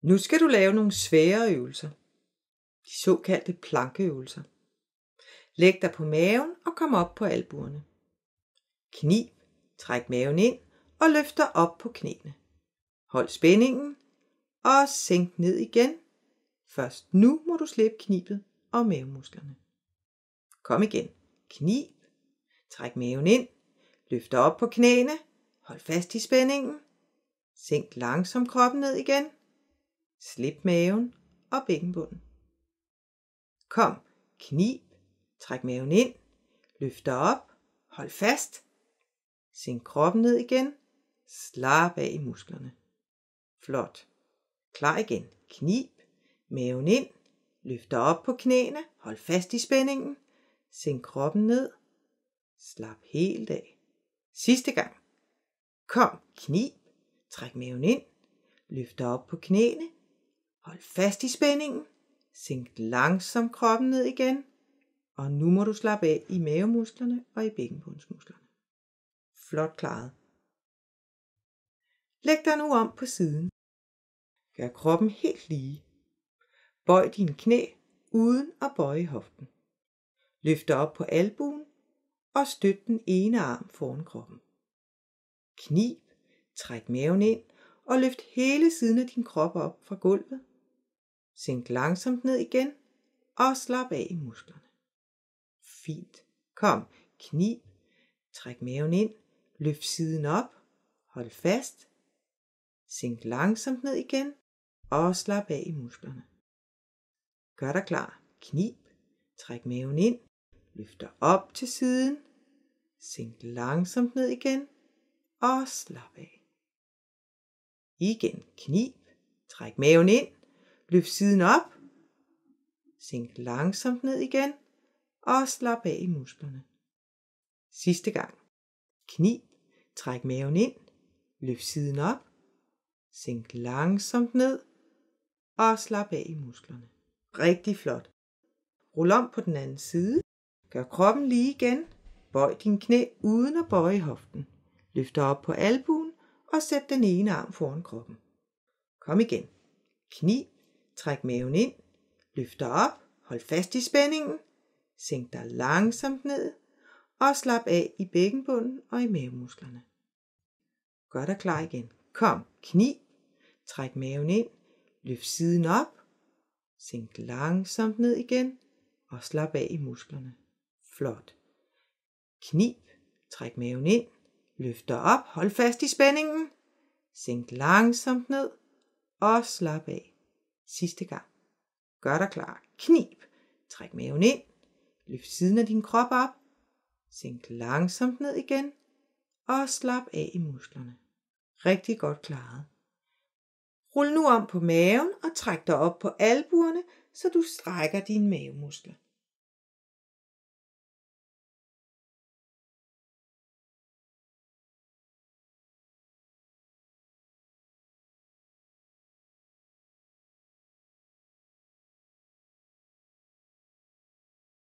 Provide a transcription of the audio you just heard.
Nu skal du lave nogle svære øvelser. De såkaldte plankeøvelser. Læg dig på maven og kom op på albuerne. Knib, træk maven ind og løft dig op på knæene. Hold spændingen og sænk ned igen. Først nu må du slippe knibet og mavemusklerne. Kom igen. Knib, træk maven ind, løft dig op på knæene, hold fast i spændingen. Sænk langsomt kroppen ned igen. Slip maven og bækkenbunden. Kom, knib, træk maven ind, løft dig op, hold fast. Sænk kroppen ned igen. Slap af i musklerne. Flot. Klar igen. Knib, maven ind, løft dig op på knæene, hold fast i spændingen. Sænk kroppen ned. Slap helt af. Sidste gang. Kom, knib, træk maven ind, løft dig op på knæene, hold fast i spændingen. Sænk langsomt kroppen ned igen. Og nu må du slappe af i mavemusklerne og i bækkenbundsmusklerne. Flot klaret. Læg dig nu om på siden. Gør kroppen helt lige. Bøj dine knæ uden at bøje hoften. Løft dig op på albuen og støt den ene arm foran kroppen. Knib, træk maven ind og løft hele siden af din krop op fra gulvet. Sænk langsomt ned igen og slap af i musklerne. Fint. Kom, knib, træk maven ind, løft siden op, hold fast. Sænk langsomt ned igen og slap af i musklerne. Gør dig klar. Knib, træk maven ind, løft dig op til siden. Sænk langsomt ned igen og slap af. Igen. Knib, træk maven ind, løft siden op. Sænk langsomt ned igen og slap af i musklerne. Sidste gang. Knib, træk maven ind, løft siden op. Sænk langsomt ned og slap af i musklerne. Rigtig flot. Rul om på den anden side. Gør kroppen lige igen. Bøj din knæ uden at bøje hoften. Løft dig op på albuen og sæt den ene arm foran kroppen. Kom igen. Knib, træk maven ind, løft dig op, hold fast i spændingen. Sænk dig langsomt ned og slap af i bækkenbunden og i mavemusklerne. Gør dig klar igen. Kom, knib, træk maven ind, løft siden op, sænk langsomt ned igen og slap af i musklerne. Flot. Knib, træk maven ind, løft dig op, hold fast i spændingen. Sænk langsomt ned og slap af. Sidste gang. Gør dig klar. Knib, træk maven ind, løft siden af din krop op, sænk langsomt ned igen og slap af i musklerne. Rigtig godt klaret. Rul nu om på maven og træk dig op på albuerne, så du strækker dine mavemuskler.